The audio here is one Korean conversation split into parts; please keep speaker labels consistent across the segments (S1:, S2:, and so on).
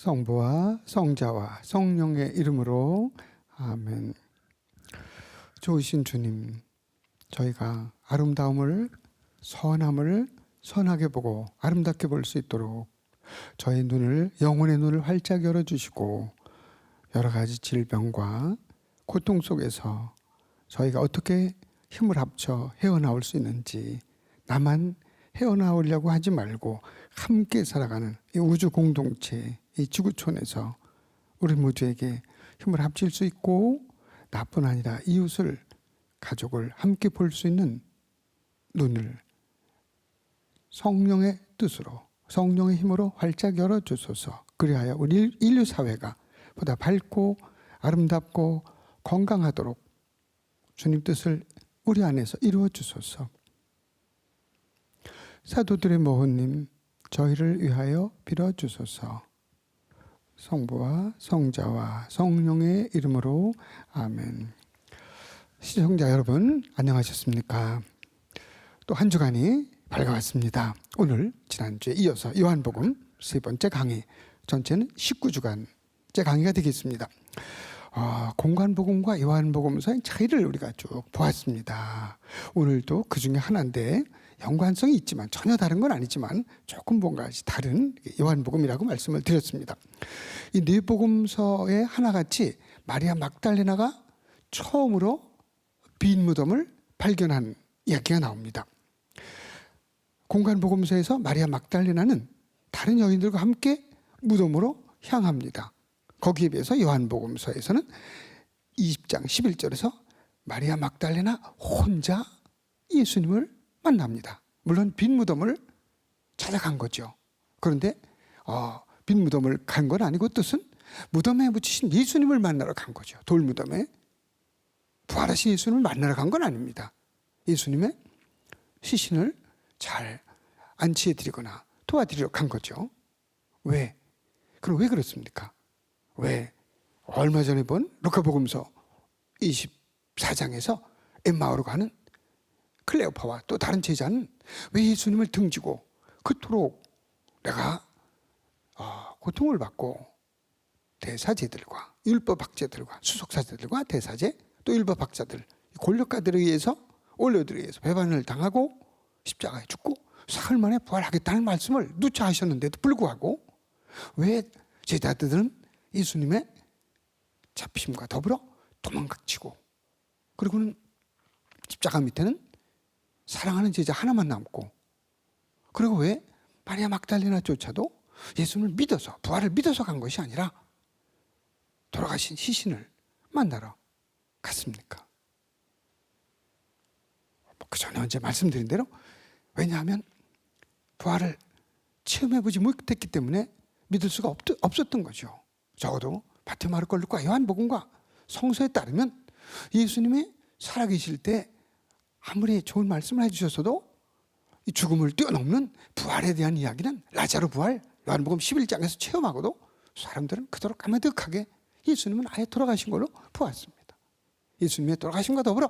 S1: 성부와 성자와 성령의 이름으로 아멘. 좋으신 주님, 저희가 아름다움을, 선함을 선하게 보고 아름답게 볼 수 있도록 저의 눈을, 영혼의 눈을 활짝 열어주시고 여러 가지 질병과 고통 속에서 저희가 어떻게 힘을 합쳐 헤어나올 수 있는지, 나만 헤어나오려고 하지 말고 함께 살아가는 이 우주 공동체, 이 지구촌에서 우리 모두에게 힘을 합칠 수 있고 나뿐 아니라 이웃을, 가족을 함께 볼 수 있는 눈을 성령의 뜻으로, 성령의 힘으로 활짝 열어주소서. 그리하여 우리 인류 사회가 보다 밝고 아름답고 건강하도록 주님 뜻을 우리 안에서 이루어 주소서. 사도들의 모호님, 저희를 위하여 빌어 주소서. 성부와 성자와 성령의 이름으로 아멘. 시청자 여러분, 안녕하셨습니까? 또 한 주간이 밝아왔습니다. 오늘 지난주에 이어서 요한복음 세 번째 강의, 전체는 19주간째 강의가 되겠습니다. 공관복음과 요한복음서의 차이를 우리가 쭉 보았습니다. 오늘도 그 중에 하나인데 연관성이 있지만 전혀 다른 건 아니지만 조금 뭔가 다른 요한복음이라고 말씀을 드렸습니다. 이 네 복음서의 하나같이 마리아 막달레나가 처음으로 빈 무덤을 발견한 이야기가 나옵니다. 공관복음서에서 마리아 막달레나는 다른 여인들과 함께 무덤으로 향합니다. 거기에 비해서 요한복음서에서는 20장 11절에서 마리아 막달레나 혼자 예수님을 만납니다. 물론 빈 무덤을 찾아간 거죠. 그런데 빈 무덤을 간 건 아니고 뜻은 무덤에 묻히신 예수님을 만나러 간 거죠. 돌무덤에 부활하신 예수님을 만나러 간 건 아닙니다. 예수님의 시신을 잘 안치해 드리거나 도와드리러 간 거죠. 왜? 그럼 왜 그렇습니까? 왜? 얼마 전에 본 루카복음서 24장에서 엠마오로 가는 클레오파와 또 다른 제자는 왜 예수님을 등지고 그토록 내가 고통을 받고 대사제들과 율법학자들과 수석사제들과 대사제 또 율법학자들 권력가들에 의해서 원로들에 의해서 배반을 당하고 십자가에 죽고 사흘 만에 부활하겠다는 말씀을 누차 하셨는데도 불구하고 왜 제자들은 예수님의 잡히심과 더불어 도망치고 그리고는 십자가 밑에는 사랑하는 제자 하나만 남고 그리고 왜 마리아 막달레나조차도 예수님을 믿어서 부활을 믿어서 간 것이 아니라 돌아가신 시신을 만나러 갔습니까? 그 전에 언제 말씀드린 대로 왜냐하면 부활을 체험해보지 못했기 때문에 믿을 수가 없었던 거죠. 적어도 마태오, 마르코, 루카, 요한복음과 성서에 따르면 예수님이 살아계실 때 아무리 좋은 말씀을 해주셨어도 이 죽음을 뛰어넘는 부활에 대한 이야기는 라자로 부활, 요한복음 11장에서 체험하고도 사람들은 그토록 까마득하게 예수님은 아예 돌아가신 걸로 보았습니다. 예수님의 돌아가심과 더불어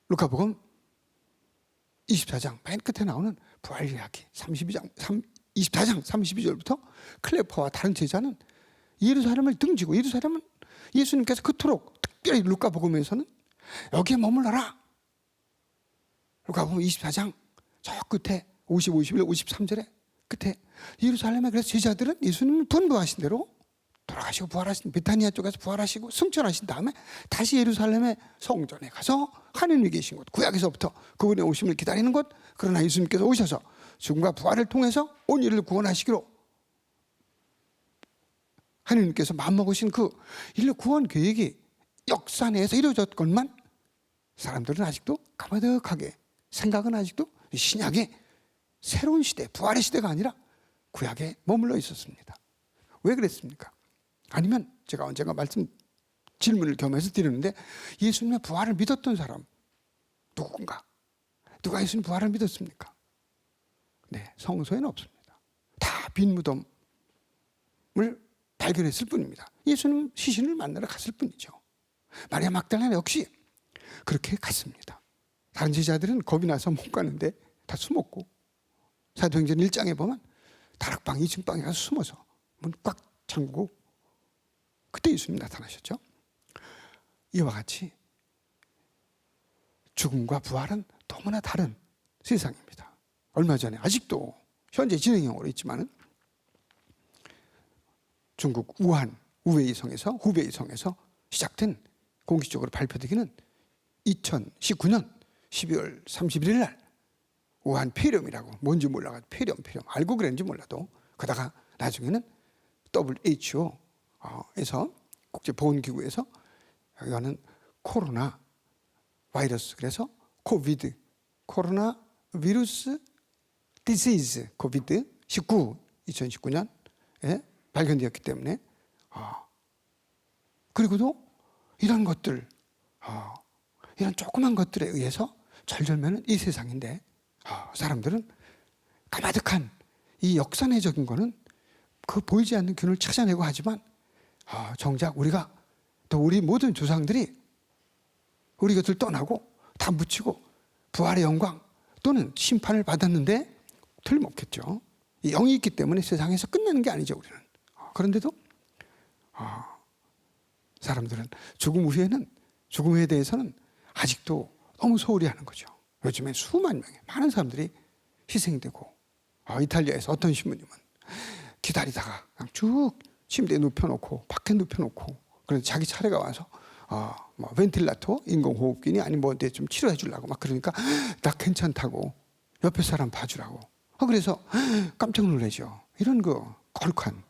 S1: 루카복음 24장 맨 끝에 나오는 부활 이야기 24장 32절부터 클레오파와 다른 제자는 예루살렘을 등지고 예루살렘은 예수님께서 그토록 특별히 루카복음에서는 여기에 머물러라. 루카복음 24장 저 끝에 50, 51, 53절에 끝에 예루살렘에 그래서 제자들은 예수님을 분부하신 대로 돌아가시고 부활하신 베타니아 쪽에서 부활하시고 승천하신 다음에 다시 예루살렘의 성전에 가서 하느님이 계신 곳, 구약에서부터 그분의 오심을 기다리는 곳, 그러나 예수님께서 오셔서 죽음과 부활을 통해서 온 일을 구원하시기로 하느님께서 마음먹으신 그 인류 구원 계획이 역사 내에서 이루어졌건만 사람들은 아직도 가마득하게 생각은 아직도 신약의 새로운 시대, 부활의 시대가 아니라 구약에 머물러 있었습니다. 왜 그랬습니까? 아니면 제가 언젠가 질문을 겸해서 드리는데 예수님의 부활을 믿었던 사람 누군가? 누가 예수님 부활을 믿었습니까? 네, 성서에는 없습니다. 다 빈 무덤을 발견했을 뿐입니다. 예수님 시신을 만나러 갔을 뿐이죠. 마리아 막달레나 역시 그렇게 갔습니다. 다른 제자들은 겁이 나서 못 가는데 다 숨었고 사도행전 1장에 보면 다락방 2층 방에 가서 숨어서 문 꽉 잠그고 그때 예수님 나타나셨죠. 이와 같이 죽음과 부활은 너무나 다른 세상입니다. 얼마 전에 아직도 현재 진행형으로 있지만은 중국 우한 후베이성에서 시작된 공식적으로 발표되기는 2019년 12월 31일 날 우한 폐렴이라고 뭔지 몰라가지고 폐렴 알고 그랬는지 몰라도 그러다가 나중에는 WHO에서 국제보건기구에서 이거는 코로나 바이러스 그래서 코로나 비루스 디시즈 코비드 2019년에 발견되었기 때문에 그리고도 이런 것들 이런 조그만 것들에 의해서 절절매는 이 세상인데 사람들은 까마득한 이 역사내적인 거는 그 보이지 않는 균을 찾아내고 하지만 정작 우리가 또 우리 모든 조상들이 우리 곁을 떠나고 다 묻히고 부활의 영광 또는 심판을 받았는데 틀림없겠죠. 이 영이 있기 때문에 세상에서 끝나는 게 아니죠. 우리는. 그런데도 사람들은 죽음 후에는 죽음에 대해서는 아직도 너무 소홀히 하는 거죠. 요즘에 수만 명의 많은 사람들이 희생되고 이탈리아에서 어떤 신부님은 기다리다가 그냥 쭉 침대에 눕혀놓고 밖에 눕혀놓고 그래서 자기 차례가 와서 뭐 벤틸라토 인공호흡기니 아니 뭐 좀 치료해 주려고 막 그러니까 나 괜찮다고 옆에 사람 봐주라고 그래서 깜짝 놀라죠. 이런 그 거룩한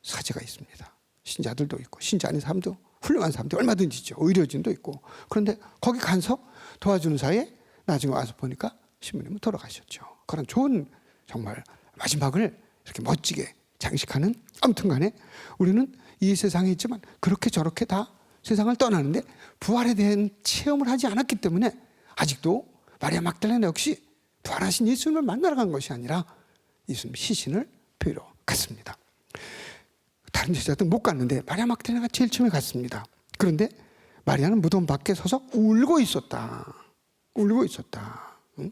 S1: 사제가 있습니다. 신자들도 있고 신자 아닌 사람도 훌륭한 사람도 얼마든지 있죠. 의료진도 있고 그런데 거기 간서 도와주는 사이에 나중에 와서 보니까 신부님은 돌아가셨죠. 그런 좋은 정말 마지막을 이렇게 멋지게 장식하는 아무튼 간에 우리는 이 세상에 있지만 그렇게 저렇게 다 세상을 떠나는데 부활에 대한 체험을 하지 않았기 때문에 아직도 마리아 막달레나 역시 부활하신 예수님을 만나러 간 것이 아니라 예수님 시신을 뵈러 갔습니다. 다른 제자들은 못 갔는데 마리아 막달레나가 제일 처음에 갔습니다. 그런데 마리아는 무덤 밖에 서서 울고 있었다. 응?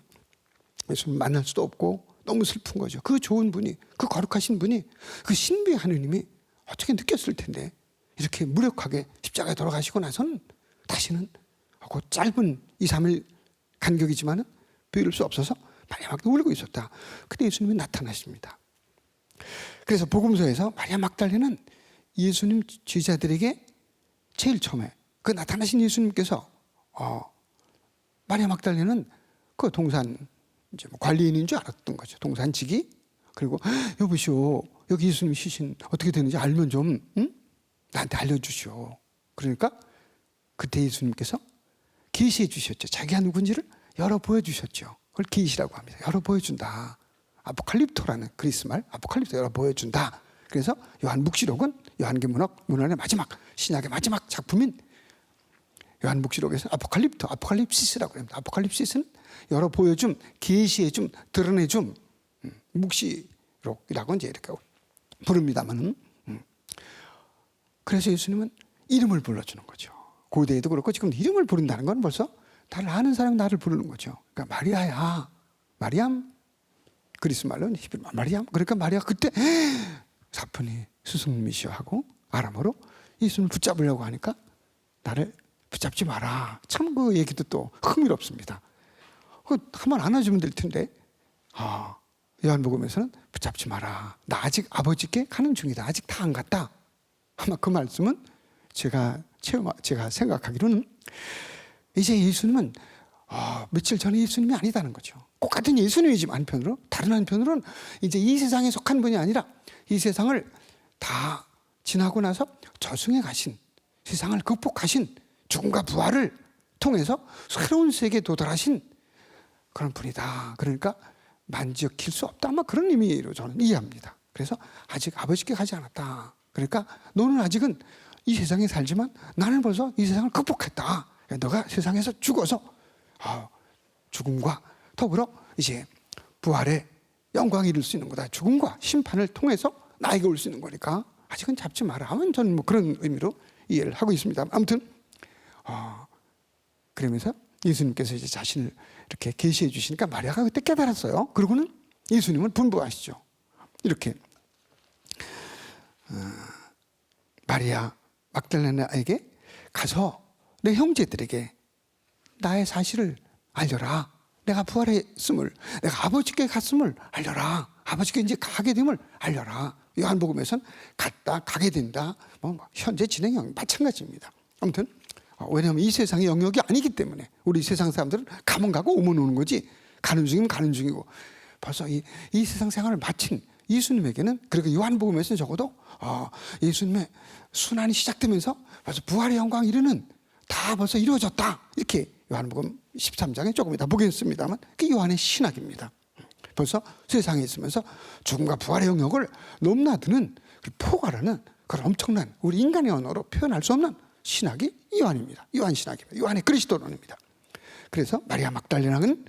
S1: 예수님 만날 수도 없고 너무 슬픈 거죠. 그 좋은 분이, 그 거룩하신 분이, 그 신비의 하느님이 어떻게 느꼈을 텐데 이렇게 무력하게 십자가에 돌아가시고 나서는 다시는 그 짧은 2, 3일 간격이지만은 비울 수 없어서 마리아 막달레나 울고 있었다. 그때 예수님이 나타나십니다. 그래서 복음서에서 마리아 막달레나는 예수님 제자들에게 제일 처음에 그 나타나신 예수님께서 마리아 막달레나는 그 동산 이제 뭐 관리인인 줄 알았던 거죠. 동산지기. 그리고 여보시오, 여기 예수님 시신 어떻게 되는지 알면 좀 나한테 알려주시오. 그러니까 그때 예수님께서 계시해 주셨죠. 자기가 누군지를 열어 보여주셨죠. 그걸 계시라고 합니다. 열어 보여준다. 아포칼립토라는 그리스 말 아포칼립토 열어 보여준다. 그래서 요한묵시록은 요한계문학의 마지막 신약의 마지막 작품인 요한묵시록에서 아포칼립시스라고 합니다. 아포칼립시스는 열어 보여줌, 계시해줌, 드러내줌, 묵시록이라고 이제 이렇게 부릅니다만은 그래서 예수님은 이름을 불러주는 거죠. 고대에도 그렇고 지금 이름을 부른다는 건 벌써 나를 아는 사람이 나를 부르는 거죠. 그러니까 마리아야, 마리암, 그리스 말로는 히브리 마리암. 그러니까 마리아가 그때 사뿐히 스승님이시여 하고 아람어로 예수님을 붙잡으려고 하니까 나를 붙잡지 마라. 참 그 얘기도 또 흥미롭습니다. 한번 안아주면 될 텐데 요한복음에서는 붙잡지 마라. 나 아직 아버지께 가는 중이다. 아직 다 안 갔다. 아마 그 말씀은 제가 생각하기로는 이제 예수님은 며칠 전에 예수님이 아니다는 거죠. 똑같은 예수님이지만 한편으로 다른 한편으로는 이제 이 세상에 속한 분이 아니라 이 세상을 다 지나고 나서 저승에 가신 세상을 극복하신 죽음과 부활을 통해서 새로운 세계에 도달하신 그런 분이다. 그러니까 만지킬 수 없다. 아마 그런 의미로 저는 이해합니다. 그래서 아직 아버지께 가지 않았다. 그러니까 너는 아직은 이 세상에 살지만 나는 벌써 이 세상을 극복했다. 너가 세상에서 죽어서 죽음과 더불어 이제 부활의 영광이 이룰 수 있는 거다. 죽음과 심판을 통해서 나에게 올 수 있는 거니까 아직은 잡지 마라 하면 저는 뭐 그런 의미로 이해를 하고 있습니다. 아무튼 그러면서 예수님께서 이제 자신을 이렇게 계시해 주시니까 마리아가 그때 깨달았어요. 그러고는 예수님은 분부하시죠. 이렇게 마리아 막달레나에게 가서 내 형제들에게 나의 사실을 알려라. 내가 부활했음을, 내가 아버지께 갔음을 알려라. 아버지께 이제 가게 됨을 알려라. 요한복음에서는 갔다, 가게 된다. 현재 진행형 마찬가지입니다. 아무튼 왜냐하면 이 세상의 영역이 아니기 때문에 우리 세상 사람들은 가면 가고 오면 오는 거지, 가는 중이면 가는 중이고, 벌써 이 세상 생활을 마친 예수님에게는, 그리고 요한복음에서는 적어도 예수님의 순환이 시작되면서 벌써 부활의 영광 이르는 다 벌써 이루어졌다, 이렇게 요한복음 13장에 조금 이따 보겠습니다만 그게 요한의 신학입니다. 벌써 세상에 있으면서 죽음과 부활의 영역을 넘나드는 포괄하는 그런 엄청난, 우리 인간의 언어로 표현할 수 없는 신학이 요한입니다. 요한 신학입니다. 요한의 그리스도론입니다. 그래서 마리아 막달레나는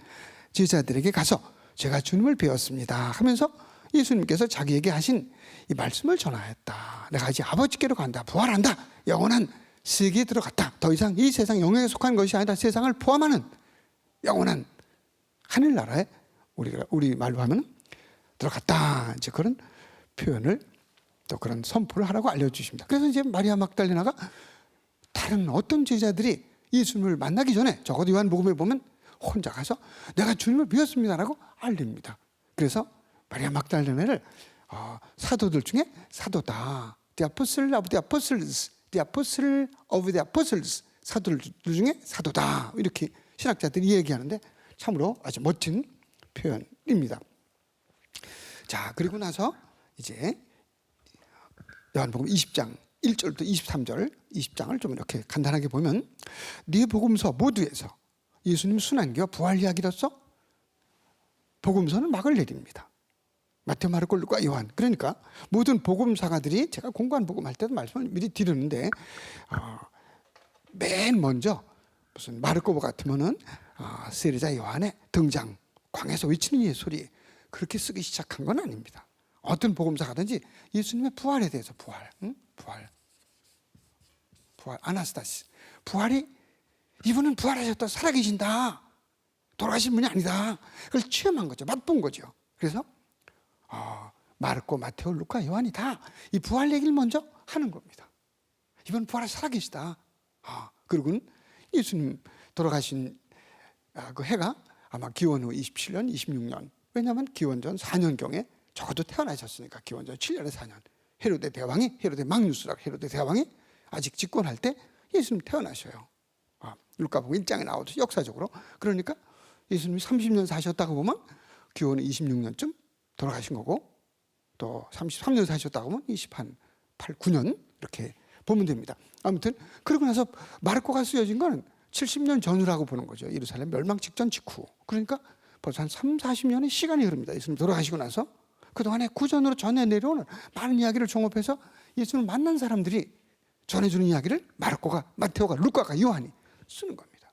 S1: 제자들에게 가서 제가 주님을 배웠습니다 하면서 예수님께서 자기에게 하신 이 말씀을 전하였다. 내가 이제 아버지께로 간다. 부활한다. 영원한 세계에 들어갔다. 더 이상 이 세상 영역에 속한 것이 아니라 세상을 포함하는 영원한 하늘나라에 우리 말로 하면 들어갔다. 이제 그런 표현을, 또 그런 선포를 하라고 알려주십니다. 그래서 이제 마리아 막달레나가 다른 어떤 제자들이 예수님을 만나기 전에, 적어도 요한복음에 보면 혼자 가서 내가 주님을 배웠습니다라고 알립니다. 그래서 마리아 막달레나를 사도들 중에 사도다. The apostle of the apostles, the apostle of the apostles. 사도들 중에 사도다. 이렇게 신학자들이 얘기하는데 참으로 아주 멋진 표현입니다. 자, 그리고 나서 이제 요한복음 20장 1절부터 23절, 20장을 좀 이렇게 간단하게 보면, 네 복음서 모두에서 예수님 순환기와 부활 이야기로서 복음서는 막을 내립니다. 마태오, 마르코, 루카, 요한. 그러니까 모든 복음사가들이, 제가 공간 복음할 때도 말씀을 미리 드렸는데, 맨 먼저 무슨 마르코 같으면은 세례자 요한의 등장, 광에서 외치는 이의 소리, 그렇게 쓰기 시작한 건 아닙니다. 어떤 복음사가든지 예수님의 부활에 대해서, 부활, 아나스타시, 부활이, 이분은 부활하셨다, 살아계신다, 돌아가신 분이 아니다, 그걸 체험한 거죠. 맛본 거죠. 그래서 마르코, 마테오, 루카, 요한이 다 이 부활 얘기를 먼저 하는 겁니다. 이분 부활해 살아계시다. 그리고는 예수님 돌아가신 그 해가 아마 기원 후 27년, 26년. 왜냐하면 기원 전 4년경에 적어도 태어나셨으니까, 기원 전 7년에 4년. 헤로데 대왕이, 헤로데 막뉴스라고, 헤로데 대왕이 아직 집권할 때 예수님 태어나셔요. 루카복음 1장에 나오듯이 역사적으로. 그러니까 예수님이 30년 사셨다고 보면 기원 26년쯤 돌아가신 거고, 또 33년 사셨다고 보면 8, 9년 이렇게 보면 됩니다. 아무튼 그러고 나서 마르코가 쓰여진 건 70년 전후라고 보는 거죠. 예루살렘 멸망 직전 직후. 그러니까 벌써 한 3, 40년의 시간이 흐릅니다. 예수님 돌아가시고 나서 그동안에 구전으로 전해 내려오는 많은 이야기를 종합해서 예수님을 만난 사람들이 전해주는 이야기를 마르코가, 마테오가, 루카가, 요한이 쓰는 겁니다.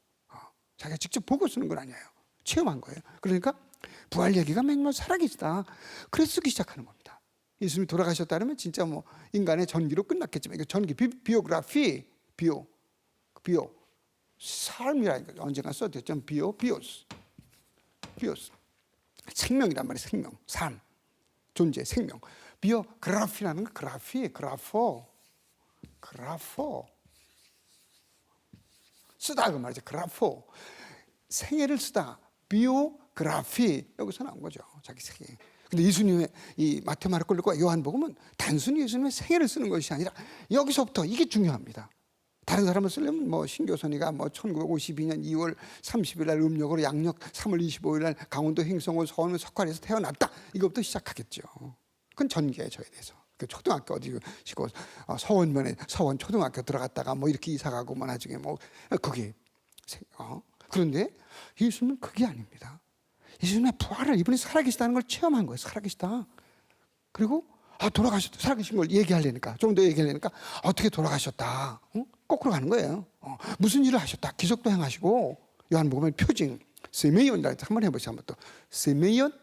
S1: 자기가 직접 보고 쓰는 건 아니에요. 체험한 거예요. 그러니까 부활 얘기가 맨날 살아계시다. 그래서 쓰기 시작하는 겁니다. 예수님이 돌아가셨다면 진짜 뭐 인간의 전기로 끝났겠지만, 이거 전기, 비오그래피, 비오, 삶이라니까 언젠가 써졌죠. 비오스. 생명이란 말이에요. 생명, 삶, 존재, 생명. 비오그래피라는 거, 그라포 쓰다 그 말이죠. 그라포, 생애를 쓰다. 비오그래피, 여기서 나온 거죠. 자기 생애. 근데 예수님의 이 마태오, 마르코, 루카, 요한복음은 단순히 예수님의 생애를 쓰는 것이 아니라 여기서부터 이게 중요합니다. 다른 사람을 쓰려면 뭐 신교선이가 뭐 1952년 2월 30일 날 음력으로 양력 3월 25일 날 강원도 횡성군 서원 석활에서 태어났다, 이것부터 시작하겠죠. 그건 전개에 저에 대해서. 초등학교 어디 시고 서원면에 서원 초등학교 들어갔다가 뭐 이렇게 이사가고 뭐 나중에 뭐 그게 그런데 예수님은 그게 아닙니다. 예수님의 부활을, 이분이 살아계시다는 걸 체험한 거예요. 살아계시다. 그리고 돌아가셨다, 살아계신 걸 얘기하려니까, 좀 더 얘기하려니까 어떻게 돌아가셨다, 거꾸로 가는 거예요. 무슨 일을 하셨다, 기적도 행하시고. 요한복음의 표징 세메이온이라 한번 해보시죠. 한번 또 세메이온,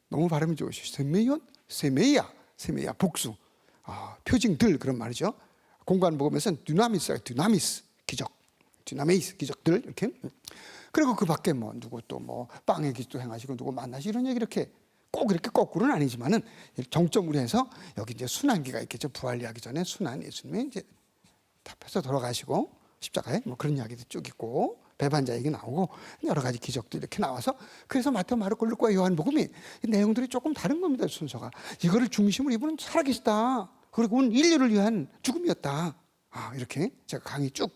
S1: 너무 발음이 좋으시죠. 세메이온, 세메이야 복수, 표징들, 그런 말이죠. 공관복음에서는 dynamis 기적, dynamis 기적들 이렇게. 그리고 그 밖에 뭐 누구 또 뭐 빵의 기적도 행하시고 누구 만나시, 이런 얘기 이렇게 꼭 이렇게 거꾸로는 아니지만은 정점으로 해서 여기 이제 순환기가 있겠죠. 부활하기 전에 순환 예수님이 이제 답해서 돌아가시고 십자가에 뭐 그런 이야기도 쭉 있고 배반자 얘기 나오고 여러 가지 기적도 이렇게 나와서 그래서 마태오, 마르코, 루카, 요한복음이 내용들이 조금 다른 겁니다. 순서가 이거를 중심으로 이분은 살아계시다. 그리고 온 인류를 위한 죽음이었다. 이렇게 제가 강의 쭉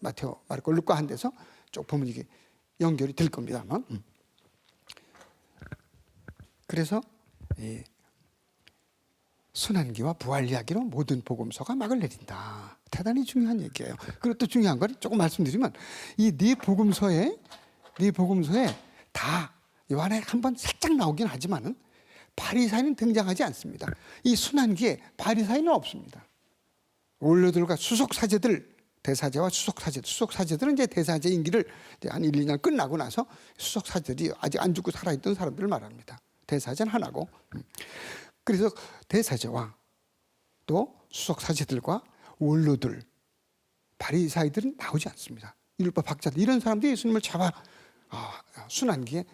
S1: 마태오, 마르코, 루카 한 데서 쭉 보면 이게 연결이 될 겁니다. 아마. 그래서 이 순환기와 부활 이야기로 모든 복음서가 막을 내린다. 대단히 중요한 얘기예요. 그리고 또 중요한 걸 조금 말씀드리면 이 네 복음서에 다 요한에 한번 살짝 나오긴 하지만은 바리사인은 등장하지 않습니다. 이 순환기에 바리사인은 없습니다. 원로들과 수석 사제들, 대사제와 수석 사제들은 이제 대사제 임기를 한 1, 2년 끝나고 나서 수석 사제들이 아직 안 죽고 살아있던 사람들을 말합니다. 대사제는 하나고. 그래서 대사제와 또 수석 사제들과 원로들, 바리사이들은 나오지 않습니다. 율법 학자들 이런 사람들이 예수님을 잡아 순환기에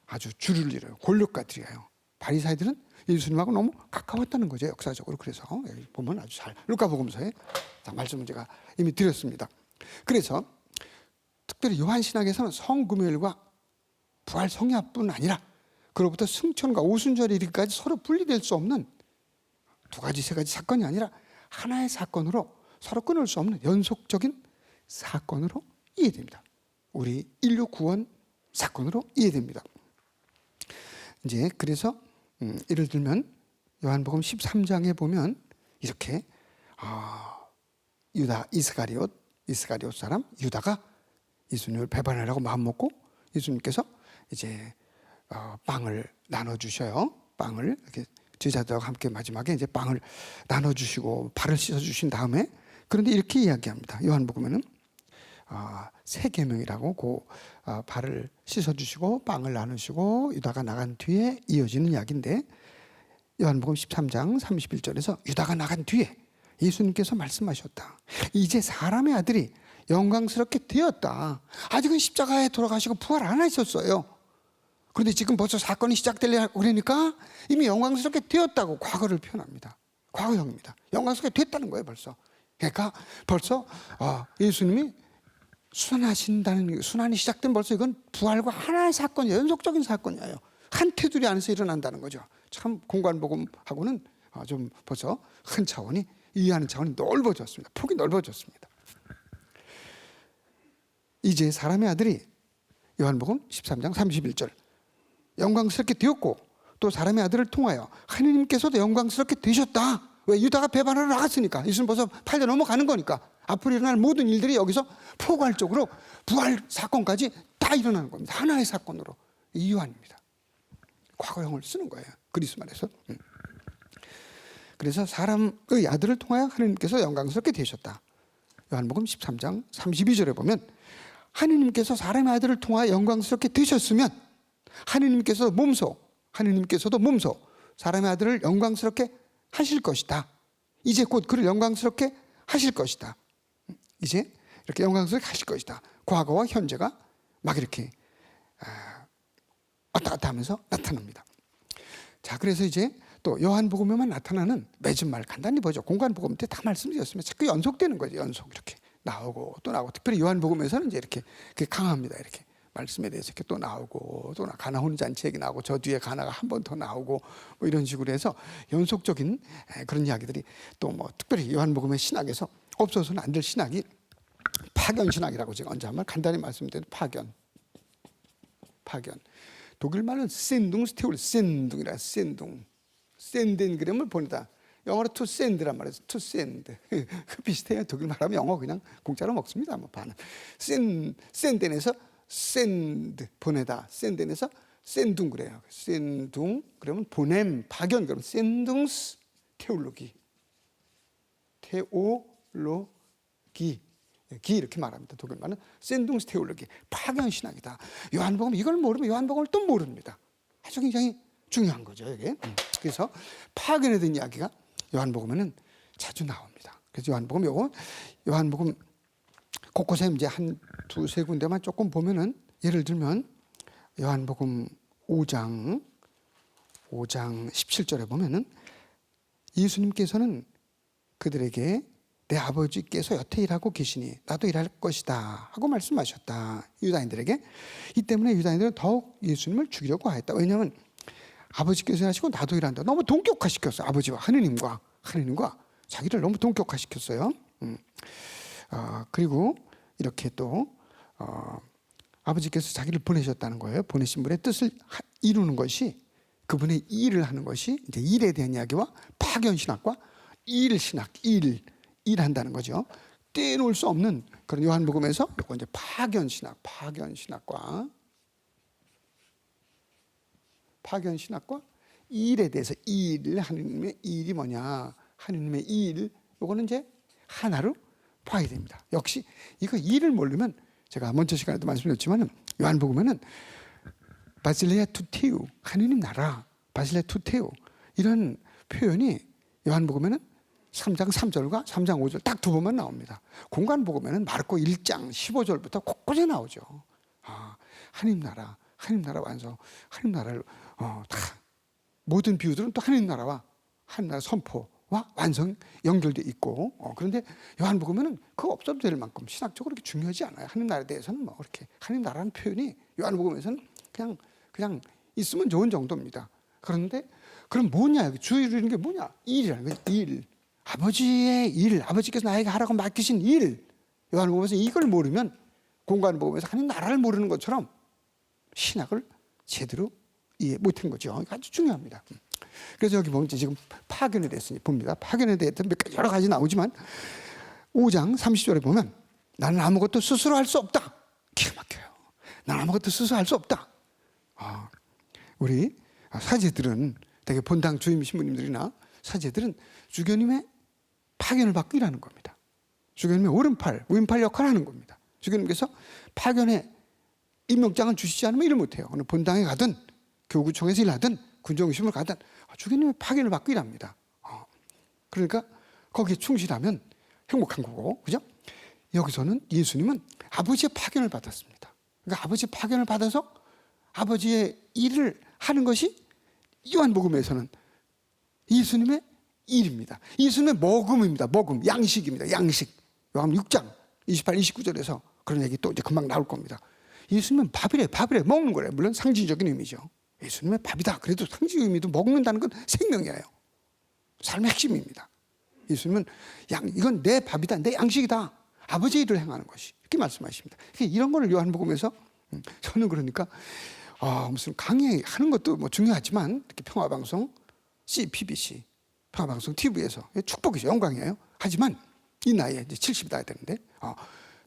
S1: 아주 줄을 잃어요. 권력가들이에요. 바리사이들은 예수님하고 너무 가까웠다는 거죠. 역사적으로. 그래서 여기 보면 아주 잘 루카복음서에 말씀을 제가 이미 드렸습니다. 그래서 특별히 요한신학에서는 성금요일과 부활 성야뿐 아니라 그로부터 승천과 오순절에 이르기까지 서로 분리될 수 없는 두 가지, 세 가지 사건이 아니라 하나의 사건으로 서로 끊을 수 없는 연속적인 사건으로 이해됩니다. 우리 인류 구원 사건으로 이해됩니다. 이제 그래서 예를 들면 요한복음 13장에 보면 이렇게 유다 이스가리옷 사람 유다가 예수님을 배반하려고 마음먹고 예수님께서 이제 빵을 나눠주셔요. 빵을 이렇게 제자들과 함께 마지막에 이제 빵을 나눠주시고 발을 씻어주신 다음에 그런데 이렇게 이야기합니다. 요한복음에는 세 계명이라고 발을 씻어주시고 빵을 나누시고 유다가 나간 뒤에 이어지는 이야기인데 요한복음 13장 31절에서 유다가 나간 뒤에 예수님께서 말씀하셨다. 이제 사람의 아들이 영광스럽게 되었다. 아직은 십자가에 돌아가시고 부활 안 하셨어요. 그런데 지금 벌써 사건이 시작되려고 그러니까 이미 영광스럽게 되었다고 과거를 표현합니다. 과거형입니다. 영광스럽게 됐다는 거예요 벌써. 그러니까 벌써 예수님이 순환이 시작된 벌써 이건 부활과 하나의 사건이에요. 연속적인 사건이에요. 한 테두리 안에서 일어난다는 거죠. 참 공관복음하고는 좀 벌써 큰 차원이 이해하는 차원이 넓어졌습니다. 폭이 넓어졌습니다. 이제 사람의 아들이 요한복음 13장 31절 영광스럽게 되었고 또 사람의 아들을 통하여 하느님께서도 영광스럽게 되셨다. 왜? 유다가 배반하러 나갔으니까. 예수는 벌써 8대 넘어가는 거니까 앞으로 일어날 모든 일들이 여기서 포괄적으로 부활 사건까지 다 일어나는 겁니다. 하나의 사건으로. 이 요한입니다. 과거형을 쓰는 거예요. 그리스 말에서. 그래서 사람의 아들을 통하여 하느님께서 영광스럽게 되셨다. 요한복음 13장 32절에 보면 하느님께서 사람의 아들을 통하여 영광스럽게 되셨으면 하느님께서도 몸소 사람의 아들을 영광스럽게 하실 것이다. 이제 곧 그를 영광스럽게 하실 것이다. 이제 이렇게 영광스럽게 하실 것이다. 과거와 현재가 막 이렇게 왔다 갔다 하면서 나타납니다. 자, 그래서 이제 또 요한복음에만 나타나는 맺은 말 간단히 보죠. 공관복음 때 다 말씀드렸으면 자꾸 연속되는 거죠. 연속 이렇게 나오고 또 나오고. 특별히 요한복음에서는 이제 이렇게 강합니다. 이렇게 말씀에 대해서 이렇게 또 나오고 또 가나 혼인잔치 얘기 나오고 저 뒤에 가나가 한 번 더 나오고 뭐 이런 식으로 해서 연속적인 그런 이야기들이 또 뭐 특별히 요한복음의 신학에서 없어서는 안 될 신학이 파견 신학이라고 제가 언제 한번 간단히 말씀드린 파견. 독일 말은 센둥스테올 센둥이라 센둥. 센덴 그램을 보내다. 영어로 to send란 말이에요. to send. 비슷해요. 독일 말하면 영어 그냥 공짜로 먹습니다. 뭐 반은. 센덴에서 send 보내다. 센덴에서 센둥 그래요. 센둥 그러면 보냄, 파견 그러면 센둥스 테올로기. 기 이렇게 말합니다. 독일 말은 센둥스 테올로기. 파견 신학이다. 요한복음 이걸 모르면 요한복음을 또 모릅니다. 아주 굉장히 중요한 거죠, 이게. 그래서 파견에 대한 이야기가 요한복음에는 자주 나옵니다. 그래서 요한복음 곳곳에 이제 한 두세 군데만 조금 보면은 예를 들면 요한복음 5장 5장 17절에 보면은 예수님께서는 그들에게 내 아버지께서 여태 일하고 계시니 나도 일할 것이다 하고 말씀하셨다. 유다인들에게. 이 때문에 유다인들은 더욱 예수님을 죽이려고 하였다. 왜냐하면 아버지께서 하시고 나도 일한다. 너무 동격화시켰어요. 아버지와 하느님과 자기를 너무 동격화시켰어요. 그리고 이렇게 또 아버지께서 자기를 보내셨다는 거예요. 보내신 분의 뜻을 이루는 것이, 그분의 일을 하는 것이 이제 일에 대한 이야기와 파견 신학과 일 신학, 일한다는 거죠. 떼놓을 수 없는 그런 요한복음에서 이거 이제 파견 신학과 일에 대해서 하느님의 일이 뭐냐, 하느님의 일, 요거는 이제 하나로 봐야 됩니다. 역시 이거 일을 모르면, 제가 먼저 시간에도 말씀드렸지만 요한복음에는 바실레아 투테우, 하느님 나라, 바실레아 투테우, 이런 표현이 요한복음에는 3장 3절과 3장 5절 딱 두 번만 나옵니다. 공간복음에는 마르코 1장 15절부터 곳곳에 나오죠. 하느님 나라 완성, 하느님 나라를 다 모든 비유들은 또 하느님 나라와 하느님 나라 선포와 완성 연결돼 있고, 그런데 요한복음에는 그거 없어도 될 만큼 신학적으로 그렇게 중요하지 않아요. 하느님 나라에 대해서는 뭐 그렇게 하느님 나라는 표현이 요한복음에서는 그냥 있으면 좋은 정도입니다. 그런데 그럼 뭐냐, 주의 이루는 게 뭐냐, 일이라는 거예요. 일, 아버지의 일, 아버지께서 나에게 하라고 맡기신 일. 요한복음에서 이걸 모르면 공간복음에서 하느님 나라를 모르는 것처럼 신학을 제대로 이해 못한 거죠. 아주 중요합니다. 그래서 여기 보면 지금 파견에 대해서 봅니다. 파견에 대해서 여러 가지 나오지만 5장 30절에 보면 나는 아무것도 스스로 할 수 없다. 기가 막혀요. 나는 아무것도 스스로 할 수 없다. 우리 사제들은, 되게 본당 주임 신부님들이나 사제들은 주교님의 파견을 받고 일하는 겁니다. 주교님의 오른팔, 왼팔 역할을 하는 겁니다. 주교님께서 파견에 임명장을 주시지 않으면 일을 못해요. 어느 본당에 가든 교구청에서 일하든 군정의심을 가든 주교님의 파견을 받고 일합니다. 그러니까 거기에 충실하면 행복한 거고, 그죠? 여기서는 예수님은 아버지의 파견을 받았습니다. 그러니까 아버지의 파견을 받아서 아버지의 일을 하는 것이 요한복음에서는 예수님의 일입니다. 예수님의 먹음입니다. 먹음, 양식입니다. 양식. 요한 6장 28, 29절에서 그런 얘기 또 이제 금방 나올 겁니다. 예수님은 밥이래 먹는 거래. 물론 상징적인 의미죠. 예수님의 밥이다. 그래도 상징 의미도 먹는다는 건 생명이에요. 삶의 핵심입니다. 예수님은 이건 내 밥이다, 내 양식이다. 아버지의 일을 행하는 것이, 이렇게 말씀하십니다. 이런 거를 요한복음에서, 저는 그러니까 무슨 강의하는 것도 뭐 중요하지만, 특히 평화방송 CPBC, 평화방송 TV에서 축복이죠, 영광이에요. 하지만 이 나이에 이제 70이 나야 되는데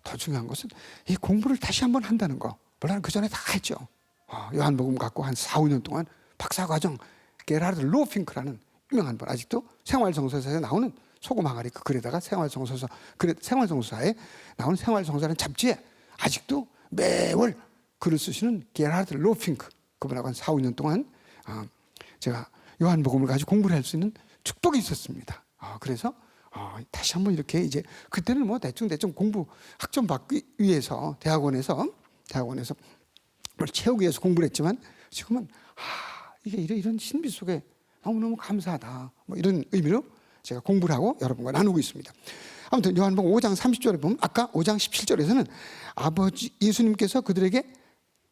S1: 더 중요한 것은 이 공부를 다시 한번 한다는 거. 물론 그 전에 다 했죠. 요한복음 갖고 한 4, 5년 동안 박사과정, 게라르드 로핑크라는 유명한 분, 아직도 생활정서사에 나오는 소금 항아리 그 글에다가 생활정서사에 나오는 생활정서라는 잡지에 아직도 매월 글을 쓰시는 게라르드 로핑크, 그분하고 한 4, 5년 동안 제가 요한복음을 가지고 공부를 할 수 있는 축복이 있었습니다. 그래서 다시 한번 이렇게, 이제 그때는 뭐 대충 공부 학점 받기 위해서 대학원에서 뭘 채우기 위해서 공부를 했지만, 지금은 이게 이런 신비 속에 너무너무 감사하다, 뭐 이런 의미로 제가 공부를 하고 여러분과 나누고 있습니다. 아무튼 요한복음 5장 30절에 보면, 아까 5장 17절에서는 예수님께서 그들에게,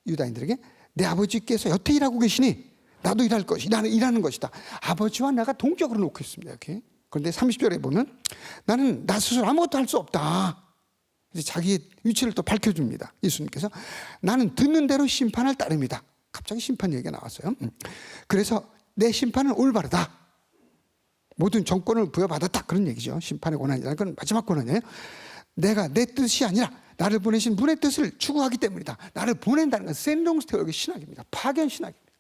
S1: 유다인들에게 내 아버지께서 여태 일하고 계시니 나도 일할 것이, 나는 일하는 것이다. 아버지와 내가 동격으로 놓고 있습니다. 이렇게. 그런데 30절에 보면 나는 나 스스로 아무것도 할 수 없다. 이제 자기의 위치를 또 밝혀줍니다. 예수님께서 나는 듣는 대로 심판을 따릅니다. 갑자기 심판 얘기가 나왔어요. 그래서 내 심판은 올바르다. 모든 정권을 부여받았다. 그런 얘기죠. 심판의 권한이라는 건 마지막 권한이에요. 내가 내 뜻이 아니라 나를 보내신 분의 뜻을 추구하기 때문이다. 나를 보낸다는 건 샌동스 테올로기 신학입니다. 파견 신학입니다.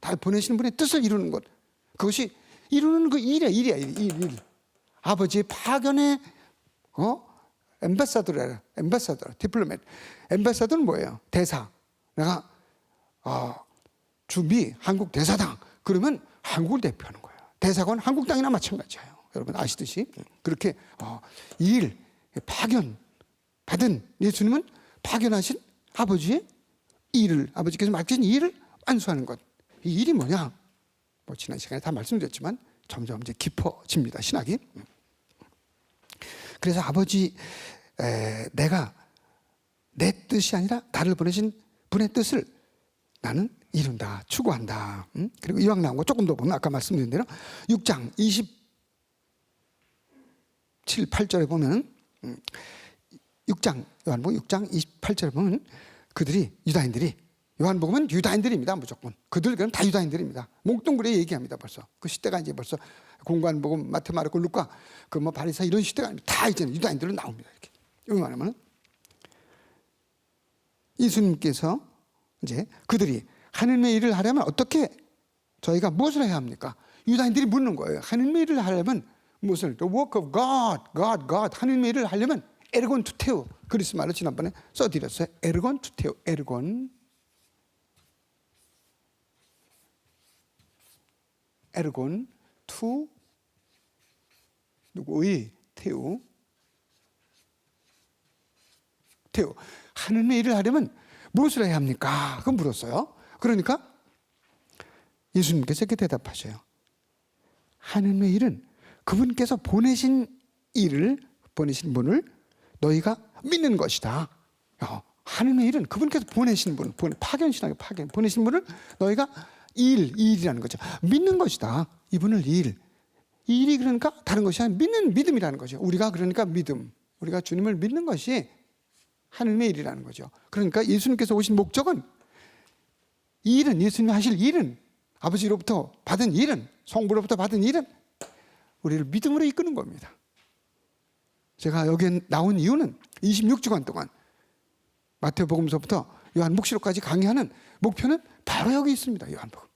S1: 나를 보내시는 분의 뜻을 이루는 것. 그것이 이루는 그 일이야. 일. 아버지의 파견의 엠바사더, 디플로맷. 엠바사더는 뭐예요? 대사. 내가 주미 한국 대사당. 그러면 한국을 대표하는 거예요. 대사관 한국 땅이나 마찬가지예요. 여러분 아시듯이 그렇게 파견 받은 예수님은 파견하신 아버지의 일을, 아버지께서 맡기신 일을 완수하는 것. 이 일이 뭐냐? 뭐 지난 시간에 다 말씀드렸지만 점점 이제 깊어집니다, 신학이. 그래서 아버지, 내가 내 뜻이 아니라 나를 보내신 분의 뜻을 나는 이룬다, 추구한다. 그리고 이왕 나온 거 조금 더 보면 아까 말씀드린 대로 6장 27, 8절에 보면 6장 요한복음 6장 28절에 보면 그들이 유다인들이, 요한복음은 유다인들입니다, 무조건. 그들 그럼 다 유다인들입니다. 몽뚱그레 얘기합니다. 벌써 그 시대가 이제 벌써 공관복음, 마태, 마르코, 루카, 그 뭐 바리사 이런 시대가 아닙니다. 다 이제 유다인들로 나옵니다. 이렇게. 여기 말하면 예수님께서 이제 그들이 하나님의 일을 하려면 어떻게, 저희가 무엇을 해야 합니까? 유다인들이 묻는 거예요. 하나님의 일을 하려면 무엇을? The work of God. 하나님의 일을 하려면 에르곤 투테오, 그리스 말로 지난번에 써드렸어요. 에르곤 투테오, 에르곤 투 누구의 테오, 하나님의 일을 하려면 무엇을 해야 합니까? 그건 물었어요. 그러니까 예수님께서 이렇게 대답하셔요. 하나님의 일은 그분께서 보내신 분을 너희가 믿는 것이다. 하나님의 일은 그분께서 보내신 분, 파견신학의 파견, 보내신 분을 너희가 일이라는 거죠. 믿는 것이다. 이분을 일이 그러니까 다른 것이 아니라 믿음이라는 거죠. 우리가 그러니까 우리가 주님을 믿는 것이 하나님의 일이라는 거죠. 그러니까 예수님께서 오신 목적은, 예수님이 하실 일은, 아버지로부터 받은 일은, 성부로부터 받은 일은 우리를 믿음으로 이끄는 겁니다. 제가 여기에 나온 이유는 26주간 동안 마태복음서부터 요한복음서까지 강의하는 목표는 바로 여기 있습니다. 요한복음.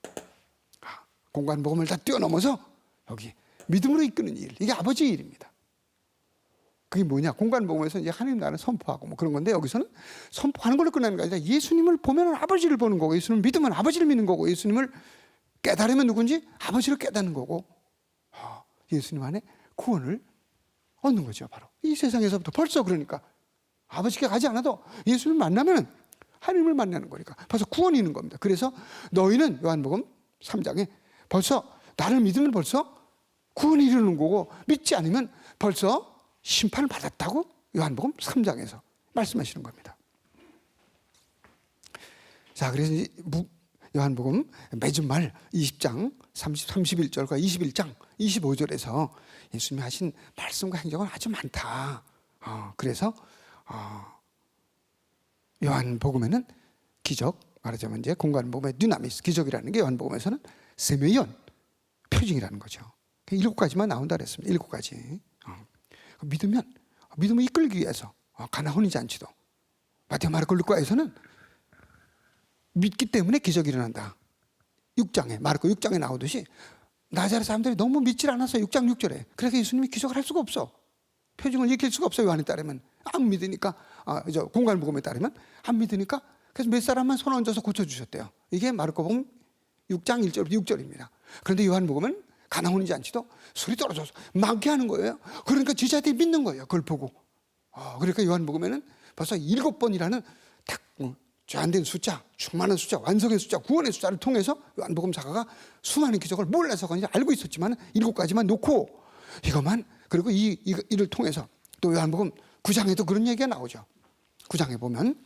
S1: 공관복음을 다 뛰어넘어서 여기 믿음으로 이끄는 일, 이게 아버지의 일입니다. 그게 뭐냐? 공관복음에서 이제 하나님 나라를 선포하고 뭐 그런 건데, 여기서는 선포하는 걸로 끝나는 게 아니라 예수님을 보면 아버지를 보는 거고, 예수님을 믿으면 아버지를 믿는 거고, 예수님을 깨달으면 누군지 아버지를 깨닫는 거고, 예수님 안에 구원을 얻는 거죠. 바로 이 세상에서부터 벌써, 그러니까 아버지께 가지 않아도 예수님을 만나면 하나님을 만나는 거니까 벌써 구원이 있는 겁니다. 그래서 너희는 요한복음 3장에 벌써 나를 믿으면 벌써 구원이 이루는 거고, 믿지 않으면 벌써 심판을 받았다고 요한복음 3장에서 말씀하시는 겁니다. 자, 그래서 요한복음 매주 말 20장 31절과 21장 25절에서 예수님이 하신 말씀과 행적은 아주 많다. 그래서 요한복음에는 기적, 말하자면 이제 공관복음의 dynamis, 기적이라는 게 요한복음에서는 세메이온, 표징이라는 거죠. 7가지만 나온다 그랬습니다. 7가지. 믿음을 이끌기 위해서 가나혼인 잔치도, 마태오, 마르코, 루카에서는 믿기 때문에 기적이 일어난다. 6장에, 마르코 6장에 나오듯이 나자렛 사람들이 너무 믿질 않았어요. 6장 6절에. 그래서 예수님이 기적을 할 수가 없어. 표징을 익힐 수가 없어요. 요한에 따르면 안 믿으니까, 공관복음에 따르면 안 믿으니까, 그래서 몇 사람만 손 얹어서 고쳐주셨대요. 이게 마르코복음 6장 1절부터 6절입니다. 그런데 요한복음은 가나혼인 잔치도 술이 떨어져서 많게 하는 거예요. 그러니까 제자들이 믿는 거예요. 그걸 보고. 그러니까 요한복음에는 벌써 7번이라는 딱 제한된 숫자, 충만한 숫자, 완성의 숫자, 구원의 숫자를 통해서 요한복음 작가가 수많은 기적을 몰라서 그냥 알고 있었지만 7가지만 놓고 이것만, 그리고 이를 통해서 또 요한복음 9장에도 그런 얘기가 나오죠. 9장에 보면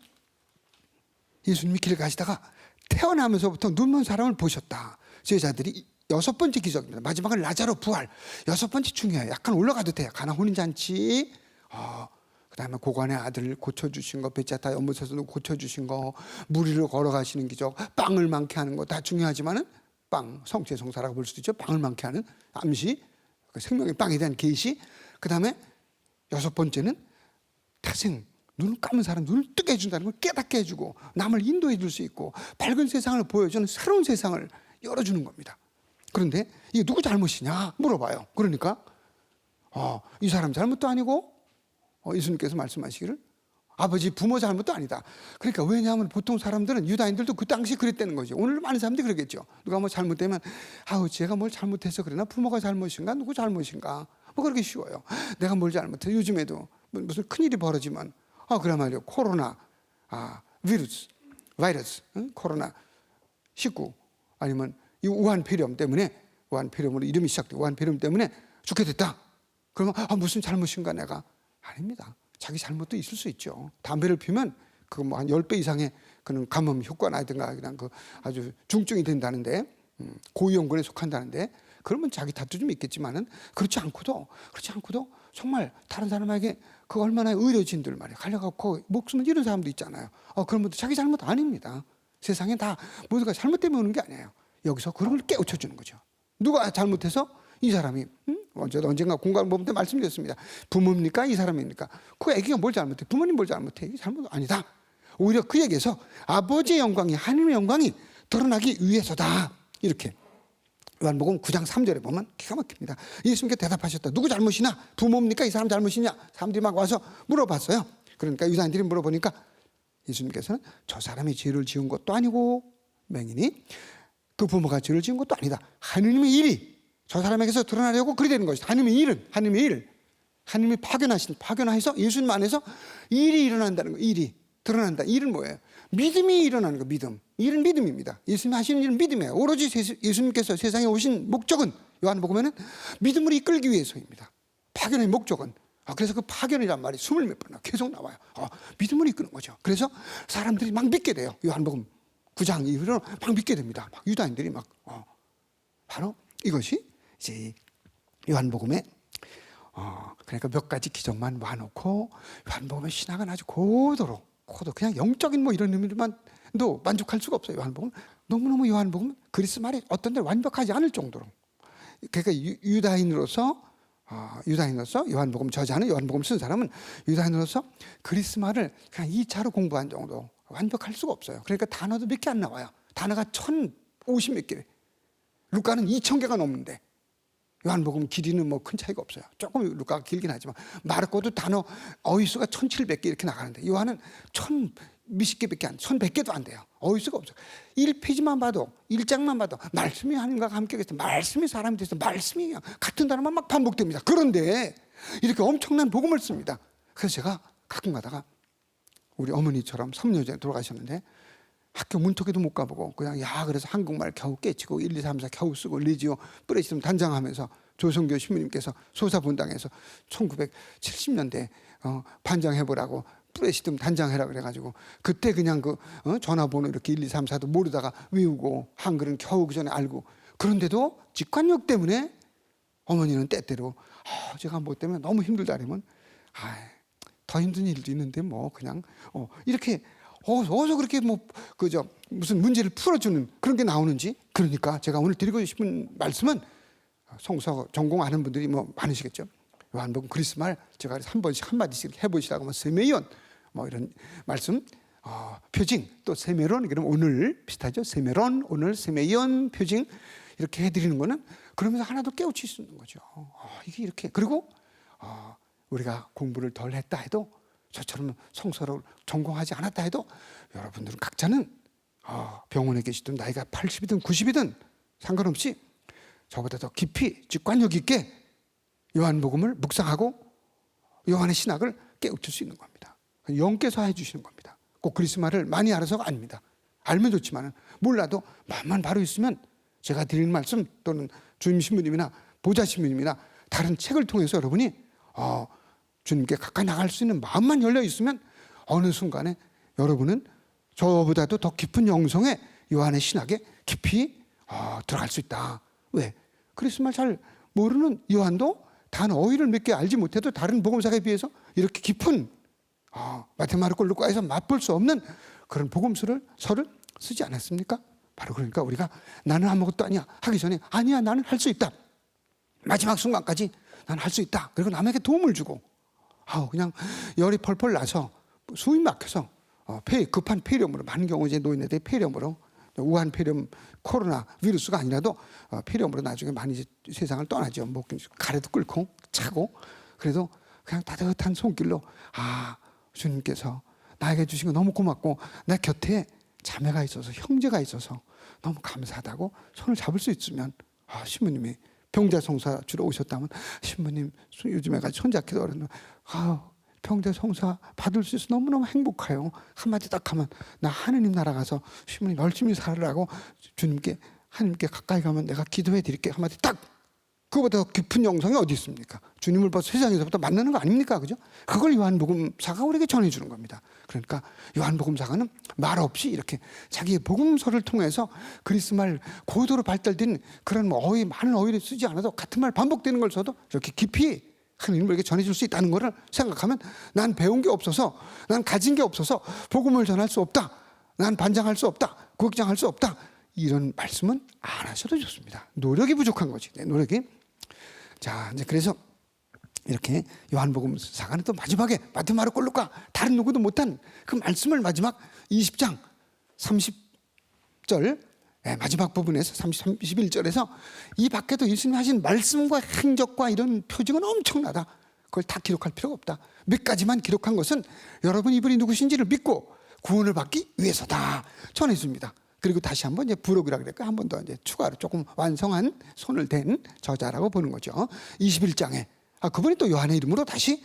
S1: 예수님이 길 가시다가 태어나면서부터 눈먼 사람을 보셨다. 제자들이 6번째 기적입니다. 마지막은 라자로 부활. 6번째 중요해요. 약간 올라가도 돼요. 가나혼인 잔치, 그 다음에 고관의 아들 고쳐주신 거, 베짜타 연못에서도 고쳐주신 거, 무리로 걸어가시는 기적, 빵을 많게 하는 거 다 중요하지만은 성체 성사라고 볼 수도 있죠. 빵을 많게 하는 암시, 생명의 빵에 대한 계시. 그 다음에 6번째는 태생, 눈을 감은 사람 눈을 뜨게 해준다는 걸 깨닫게 해주고, 남을 인도해 줄 수 있고, 밝은 세상을 보여주는 새로운 세상을 열어주는 겁니다. 그런데 이게 누구 잘못이냐 물어봐요. 그러니까 이 사람 잘못도 아니고, 예수님께서 말씀하시기를 아버지, 부모 잘못도 아니다. 그러니까 왜냐하면 보통 사람들은, 유다인들도 그 당시 그랬다는 거죠. 오늘 많은 사람들이 그러겠죠. 누가 뭐 잘못되면 제가 뭘 잘못해서 그러나, 부모가 잘못인가, 누구 잘못인가, 뭐 그렇게 쉬워요. 내가 뭘 잘못해. 요즘에도 무슨 큰일이 벌어지면 그래 말이요, 코로나 바이러스, 코로나 19, 아니면 이 우한폐렴 때문에, 우한폐렴으로 이름이 시작돼 우한폐렴 때문에 죽게 됐다. 그러면 무슨 잘못인가 내가? 아닙니다. 자기 잘못도 있을 수 있죠. 담배를 피우면 그 뭐 한 10배 이상의 그런 감염 효과나든가 그냥 그 아주 중증이 된다는데, 고위험군에 속한다는데, 그러면 자기 탓도 좀 있겠지만은 그렇지 않고도 정말 다른 사람에게 그 얼마나 의료진들 말이야 갈려갖고 목숨을 잃은 사람도 있잖아요. 그런 분들 자기 잘못 아닙니다. 세상에 다 모두가 잘못 때문에 오는 게 아니에요. 여기서 그런 걸 깨우쳐 주는 거죠. 누가 잘못해서 이 사람이 언젠가 공간 보면 때 말씀드렸습니다. 부모입니까? 이 사람입니까? 그 애기가 뭘 잘못해? 부모님 뭘 잘못해? 이 잘못 아니다. 오히려 그에게서 아버지의 영광이, 하나님의 영광이 드러나기 위해서다. 이렇게 요한복음 9장 3절에 보면 기가 막힙니다. 예수님께 대답하셨다. 누구 잘못이냐? 부모입니까? 이 사람 잘못이냐? 사람들이 막 와서 물어봤어요. 그러니까 유다인들이 물어보니까 예수님께서는 저 사람이 죄를 지은 것도 아니고 맹인이 그 부모가 죄를 지은 것도 아니다. 하느님의 일이 저 사람에게서 드러나려고 그리 되는 것이다. 하느님의 일. 하느님이 파견하셔서 예수님 안에서 일이 일어난다는 거예요. 일이 드러난다. 일은 뭐예요? 믿음이 일어나는 거. 믿음. 일은 믿음입니다. 예수님 하시는 일은 믿음이에요. 오로지 예수님께서 세상에 오신 목적은 요한복음에는 믿음을 이끌기 위해서입니다. 파견의 목적은. 그래서 그 파견이란 말이 20몇 번 계속 나와요. 믿음을 이끄는 거죠. 그래서 사람들이 막 믿게 돼요. 요한복음 9장 이후로 막 믿게 됩니다. 막 유다인들이 막 바로 이것이 이제 요한복음에 그러니까 몇 가지 기적만 모아놓고 요한복음의 신학은 아주 고도로 그냥 영적인 뭐 이런 의미로만도 만족할 수가 없어요. 요한복음 너무너무 요한복음 그리스 말이 어떤 데는 완벽하지 않을 정도로, 그러니까 유다인으로서 요한복음 저자는 요한복음 쓴 사람은 유다인으로서 그리스 말을 그냥 2차로 공부한 정도 완벽할 수가 없어요. 그러니까 단어도 몇 개 안 나와요. 단어가 1050 몇 개. 루카는 2000개가 넘는데 요한복음 길이는 뭐 큰 차이가 없어요. 조금 루카가 길긴 하지만 마르코도 단어 어휘수가 1700개 이렇게 나가는데 요한은 1000몇십 개밖에 안, 1100개도 안 돼요. 어휘수가 없어요. 1페이지만 봐도 1장만 봐도 말씀이 하나님과 함께 계셔서 말씀이 사람이 돼서 말씀이 그냥 같은 단어만 막 반복됩니다. 그런데 이렇게 엄청난 복음을 씁니다. 그래서 제가 가끔 가다가 우리 어머니처럼 3년 전에 돌아가셨는데 학교 문턱에도 못 가보고 그냥 그래서 한국말 겨우 깨치고 1, 2, 3, 4 겨우 쓰고 리지오 뿌레시즘 단장하면서 조성교 신부님께서 소사분당에서 1970년대 반장해보라고 뿌레시즘 단장해라 그래가지고 그때 그냥 전화번호 이렇게 1, 2, 3, 4도 모르다가 외우고 한글은 겨우 그 전에 알고, 그런데도 직관력 때문에 어머니는 때때로 제가 뭐 때문에 너무 힘들다 그러면 더 힘든 일도 있는데 뭐 그냥 이렇게 어서 그렇게 무슨 문제를 풀어주는 그런 게 나오는지. 그러니까 제가 오늘 드리고 싶은 말씀은 성서 전공하는 분들이 뭐 많으시겠죠. 요한복음 그리스 말 제가 한 번씩 한 마디씩 해보시라고 세메이온 뭐 이런 말씀, 표징, 또 세메론, 그럼 오늘 비슷하죠. 세메론 오늘 세메이온 표징 이렇게 해드리는 거는 그러면서 하나도 깨우칠 수 있는 거죠. 이게 이렇게. 그리고 우리가 공부를 덜 했다 해도, 저처럼 성서를 전공하지 않았다 해도 여러분들은 각자는 병원에 계시든 나이가 80이든 90이든 상관없이 저보다 더 깊이 직관력 있게 요한복음을 묵상하고 요한의 신학을 깨우칠 수 있는 겁니다. 영께서 해주시는 겁니다. 꼭 그리스 말을 많이 알아서가 아닙니다. 알면 좋지만 몰라도 마음만 바로 있으면 제가 드리는 말씀 또는 주임 신부님이나 보좌 신부님이나 다른 책을 통해서 여러분이 주님께 가까이 나갈 수 있는 마음만 열려 있으면 어느 순간에 여러분은 저보다도 더 깊은 영성에 요한의 신학에 깊이 들어갈 수 있다. 왜? 그리스 말 잘 모르는 요한도 단어 어휘를 몇 개 알지 못해도 다른 복음서에 비해서 이렇게 깊은 마테마르코 루카에서 맛볼 수 없는 그런 복음서를 쓰지 않았습니까? 바로 그러니까 우리가 나는 아무것도 아니야 하기 전에 아니야 나는 할 수 있다. 마지막 순간까지 나는 할 수 있다. 그리고 남에게 도움을 주고 그냥 열이 펄펄 나서 숨이 막혀서 급한 폐렴으로, 많은 경우 이제 노인네들이 폐렴으로, 우한 폐렴 코로나 비루스가 아니라도 폐렴으로 나중에 많이 이제 세상을 떠나죠. 뭐 가래도 끓고 차고. 그래도 그냥 따뜻한 손길로 주님께서 나에게 주신 거 너무 고맙고 내 곁에 자매가 있어서 형제가 있어서 너무 감사하다고 손을 잡을 수 있으면, 신부님이 병자성사 주러 오셨다면 신부님 요즘에 같이 손잡기도 어렵는데 병자성사 받을 수 있어서 너무너무 행복해요. 한마디 딱 하면 나 하느님 나라 가서 신부님 열심히 살으라고 주님께 하나님께 가까이 가면 내가 기도해 드릴게 한마디 딱, 그거보다 더 깊은 영성이 어디 있습니까? 주님을 벌써 세상에서부터 만나는 거 아닙니까? 그죠? 그걸 요한복음사가 우리에게 전해주는 겁니다. 그러니까 요한복음사가는 말 없이 이렇게 자기의 복음서를 통해서 그리스말 고도로 발달된 그런 뭐 어휘, 많은 어휘를 쓰지 않아도 같은 말 반복되는 걸 써도 이렇게 깊이 하나님을 이렇게 전해줄 수 있다는 것을 생각하면 난 배운 게 없어서, 난 가진 게 없어서 복음을 전할 수 없다, 난 반장할 수 없다, 구역장할 수 없다, 이런 말씀은 안 하셔도 좋습니다. 노력이 부족한 거지, 내 노력이. 자, 이제 그래서 이렇게 요한복음사가는 또 마지막에 마테마르고 루카 다른 누구도 못한 그 말씀을 마지막 20장 30절 마지막 부분에서 31절에서 이 밖에도 예수님이 하신 말씀과 행적과 이런 표징은 엄청나다. 그걸 다 기록할 필요가 없다. 몇 가지만 기록한 것은 여러분 이분이 누구신지를 믿고 구원을 받기 위해서다 전해줍니다. 그리고 다시 한번 이제 부록이라 그럴까, 한 번 더 이제 추가로 조금 완성한 손을 댄 저자라고 보는 거죠. 21장에 그분이 또 요한의 이름으로 다시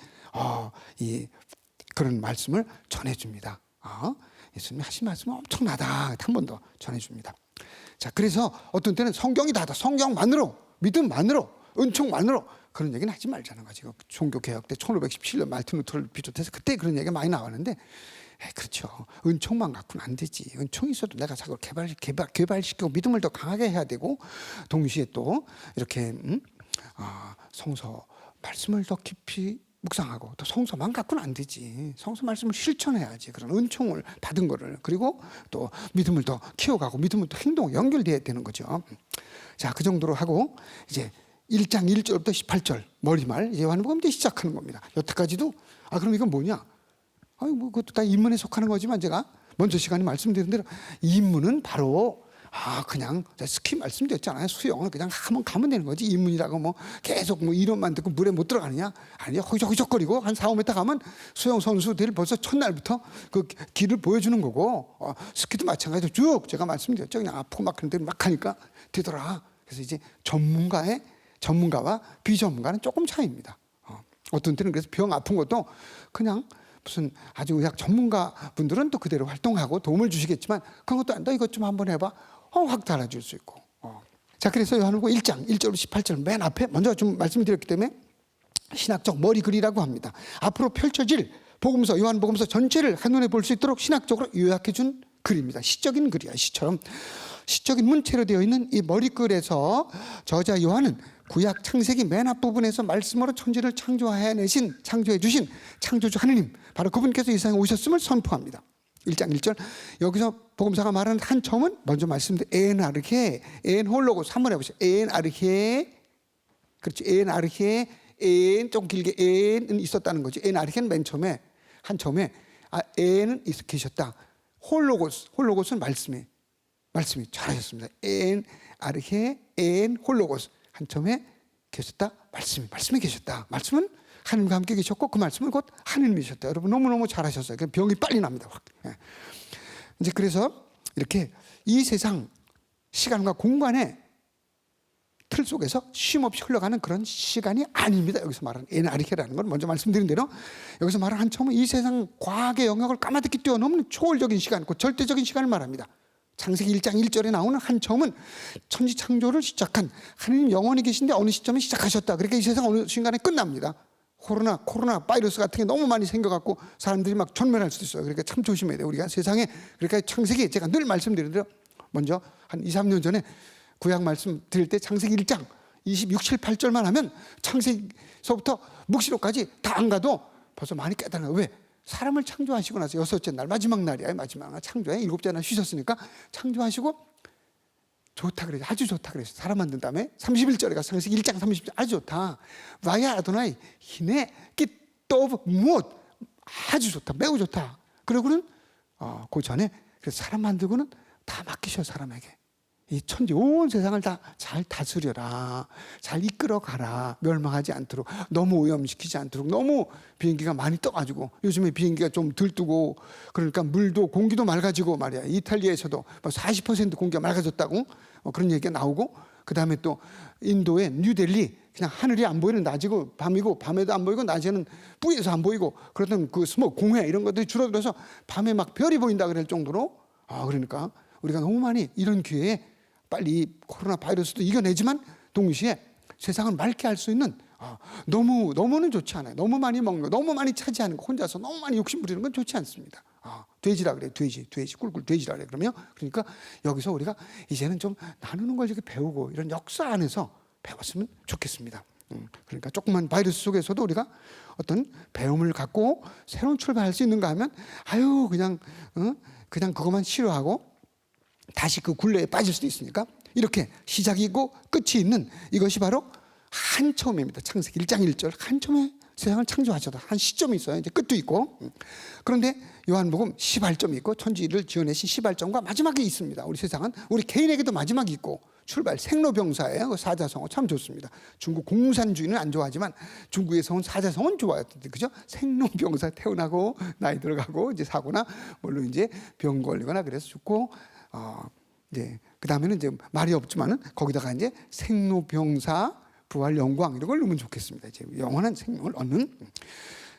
S1: 그런 말씀을 전해줍니다. 예수님이 하신 말씀은 엄청나다. 한 번 더 전해줍니다. 자, 그래서 어떤 때는 성경이 다다, 성경만으로, 믿음만으로, 은총만으로 그런 얘기는 하지 말자는 거지. 종교개혁 때 1517년 말틴 루터를 비롯해서 그때 그런 얘기가 많이 나왔는데, 그렇죠. 은총만 갖고는 안 되지. 은총이 있어도 내가 자꾸 개발시키고 믿음을 더 강하게 해야 되고, 동시에 또 이렇게 성서 말씀을 더 깊이 묵상하고, 또 성서만 갖고는 안 되지. 성서 말씀을 실천해야지. 그런 은총을 받은 거를. 그리고 또 믿음을 더 키워가고 믿음을 또 행동 연결돼야 되는 거죠. 자, 그 정도로 하고 이제 1장 1절부터 18절 머리말 이제 요한복음 이제 시작하는 겁니다. 여태까지도 그럼 이건 뭐냐? 뭐 그것도 다 인문에 속하는 거지만 제가 먼저 시간에 말씀드린 대로 인문은 바로 그냥 스키 말씀드렸잖아요. 수영은 그냥 한번 가면 되는 거지. 인문이라고 뭐 계속 뭐 이론만 듣고 물에 못 들어가느냐? 아니야. 허적허적거리고 한 4, 5m 가면 수영 선수들 벌써 첫날부터 그 길을 보여주는 거고, 스키도 마찬가지로 쭉 제가 말씀드렸죠. 그냥 아프고 막 그런 데를 막 가니까 되더라. 그래서 이제 전문가와 비전문가는 조금 차이입니다. 어떤 때는 그래서 병 아픈 것도 그냥 무슨 아주 의학 전문가 분들은 또 그대로 활동하고 도움을 주시겠지만 그런 것도 너 이것 좀 한번 해봐. 확 달아줄 수 있고. 자, 그래서 요한복음 1장 1절로 18절 맨 앞에 먼저 좀 말씀드렸기 때문에 신학적 머리글이라고 합니다. 앞으로 펼쳐질 복음서, 요한복음서 전체를 한눈에 볼 수 있도록 신학적으로 요약해 준 글입니다. 시적인 글이야. 시처럼 시적인 문체로 되어 있는 이 머리글에서 저자 요한은 구약 창세기 맨 앞부분에서 말씀으로 천지를 창조해 주신 창조주 하느님, 바로 그분께서 이 세상에 오셨음을 선포합니다. 1장 1절 여기서 복음사가 말하는 한 처음은 먼저 말씀드린 엔 아르헤, 엔 홀로고스 한번 해보세요. 엔 아르헤, 그렇죠. 엔 아르헤, 엔 좀 길게 엔은 있었다는 거죠. 엔 아르헤는 맨 처음에 한 처음에 엔은 계셨다. 홀로고스는 말씀이 잘하셨습니다. 엔 아르헤, 엔 홀로고스 한 처음에 계셨다. 말씀이 계셨다. 말씀은 하나님과 함께 계셨고 그 말씀은 곧 하나님이셨다. 여러분 너무너무 잘하셨어요. 병이 빨리 납니다. 이제 그래서 이렇게 이 세상 시간과 공간의 틀 속에서 쉼없이 흘러가는 그런 시간이 아닙니다. 여기서 말하는 에나르케라는 건 먼저 말씀드린 대로 여기서 말하는 한 처음은 이 세상 과학의 영역을 까마득히 뛰어넘는 초월적인 시간, 그 절대적인 시간을 말합니다. 창세기 1장 1절에 나오는 한 처음은 천지 창조를 시작한 하나님 영원히 계신데 어느 시점에 시작하셨다. 그러니까 이 세상 어느 순간에 끝납니다. 코로나 바이러스 같은 게 너무 많이 생겨갖고 사람들이 막 전멸할 수도 있어요. 그러니까 참 조심해야 돼요. 우리가 세상에. 그러니까 창세기 제가 늘 말씀드리는 대로 먼저 한 2, 3년 전에 구약 말씀 드릴 때 창세기 1장 26, 7, 8절만 하면 창세기서부터 묵시록까지 다 안 가도 벌써 많이 깨달아요. 왜? 사람을 창조하시고 나서 여섯째 날 마지막 날이야. 마지막 날 창조해. 일곱째 날 쉬셨으니까 창조하시고 좋다 그래요. 아주 좋다 그랬어요. 사람 만든 다음에 31절에 가서 창세기 1장 30절 아주 좋다. 와야 아도나이 히네 끼또 무엇 아주 좋다. 매우 좋다. 그러고는 그 전에 그래서 사람 만들고는 다 맡기셔. 사람에게 이 천지 온 세상을 다 잘 다스려라. 잘 이끌어가라. 멸망하지 않도록 너무 오염시키지 않도록. 너무 비행기가 많이 떠가지고 요즘에 비행기가 좀 들뜨고 그러니까 물도 공기도 맑아지고 말이야. 이탈리아에서도 40% 공기가 맑아졌다고 그런 얘기가 나오고, 그 다음에 또 인도의 뉴델리 그냥 하늘이 안 보이는 낮이고 밤이고 밤에도 안 보이고 낮에는 뿌에서 안 보이고 그러던 그 스모크 공해 이런 것들이 줄어들어서 밤에 막 별이 보인다 그럴 정도로 그러니까 우리가 너무 많이 이런 기회에 빨리 코로나 바이러스도 이겨내지만 동시에 세상을 맑게 할 수 있는 너무는 좋지 않아요. 너무 많이 먹는 거, 너무 많이 차지하는 거, 혼자서 너무 많이 욕심 부리는 건 좋지 않습니다. 돼지라 그래. 돼지 꿀꿀 돼지라 그래. 그러면 그러니까 여기서 우리가 이제는 좀 나누는 걸 이렇게 배우고 이런 역사 안에서 배웠으면 좋겠습니다. 그러니까 조그만 바이러스 속에서도 우리가 어떤 배움을 갖고 새로운 출발할 수 있는가 하면 그냥 그것만 싫어하고 다시 그 굴레에 빠질 수도 있으니까 이렇게 시작이 있고 끝이 있는 이것이 바로 한 처음입니다. 창세기 1장 1절 한 처음에 세상을 창조하셨다. 한 시점이 있어요. 이제 끝도 있고. 그런데 요한복음 시발점이 있고 천지를 지어내신 시발점과 마지막이 있습니다. 우리 세상은 우리 개인에게도 마지막이 있고 출발 생로병사예요. 그 사자성어 참 좋습니다. 중국 공산주의는 안 좋아하지만 중국에서 온 사자성어는 좋아했는데 그죠? 생로병사 태어나고 나이 들어가고 이제 사고나 물론 이제 병 걸리거나 그래서 죽고 이제 그 다음에는 이제 말이 없지만은 거기다가 이제 생로병사 부활 영광 이런 걸 넣으면 좋겠습니다. 이제 영원한 생명을 얻는.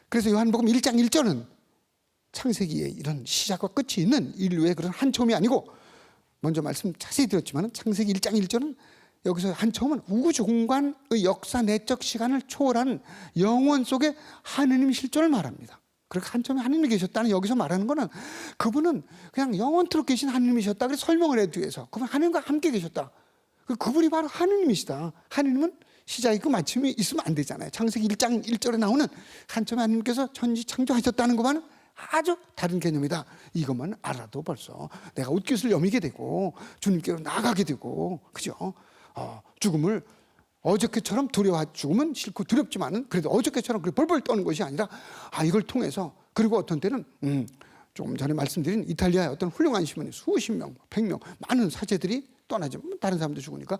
S1: 그래서 요한복음 1장 1절은 창세기의 이런 시작과 끝이 있는 인류의 그런 한 처음이 아니고 먼저 말씀 자세히 드렸지만 창세기 1장 1절은 여기서 한 처음은 우주 공간의 역사 내적 시간을 초월하는 영원 속에 하느님 실존을 말합니다. 그렇게 한 처음에 하느님이 계셨다는 여기서 말하는 거는 그분은 그냥 영원토록 계신 하느님이셨다. 그래서 설명을 해도 위해서 그분 하느님과 함께 계셨다. 그분이 바로 하느님이시다. 하느님은 시작이 있고 마침이 있으면 안 되잖아요. 창세기 1장 1절에 나오는 한 처음에 하느님께서 천지 창조하셨다는 것만은 아주 다른 개념이다. 이것만 알아도 벌써 내가 옷깃을 여미게 되고 주님께로 나아가게 되고 그죠? 죽음을 어저께처럼 죽음은 싫고 두렵지만은 그래도 어저께처럼 벌벌 떠는 것이 아니라 이걸 통해서 그리고 어떤 때는 조금 전에 말씀드린 이탈리아의 어떤 훌륭한 시민이 수십 명, 100명 많은 사제들이 떠나지 다른 사람도 죽으니까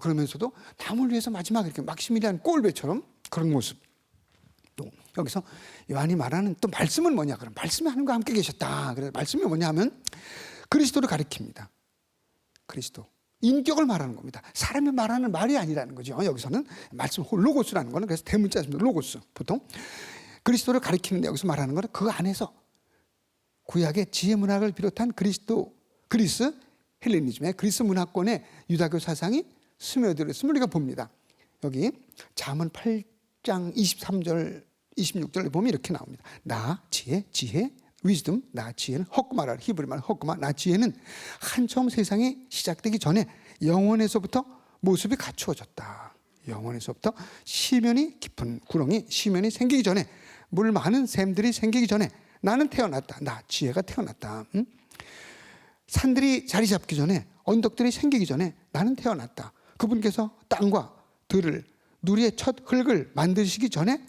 S1: 그러면서도 남을 위해서 마지막에 이렇게 막시밀리안 꼴배처럼 그런 모습. 또 여기서 요한이 말하는 또 말씀은 뭐냐? 그럼 말씀이 하나님과 함께 계셨다. 그래서 말씀이 뭐냐 하면 그리스도를 가리킵니다. 그리스도. 인격을 말하는 겁니다. 사람이 말하는 말이 아니라는 거죠. 여기서는 말씀 로고스라는 거는 그래서 대문자입니다. 로고스. 보통 그리스도를 가리키는데 여기서 말하는 거는 그 안에서 구약의 지혜 문학을 비롯한 그리스 헬레니즘의 그리스 문화권의 유다교 사상이 스며들었음을 우리가 봅니다. 여기 잠언 8장 23절 26절에 보면 이렇게 나옵니다. 나 지혜 wisdom 나 지혜는 헛구마라. 히브리 말 헛구마. 나 지혜는 한 처음 세상이 시작되기 전에 영원에서부터 모습이 갖추어졌다. 영원에서부터 시면이 깊은 구렁이 시면이 생기기 전에 물 많은 샘들이 생기기 전에 나는 태어났다. 나 지혜가 태어났다. 산들이 자리 잡기 전에 언덕들이 생기기 전에 나는 태어났다. 그분께서 땅과 들을 누리의 첫 흙을 만드시기 전에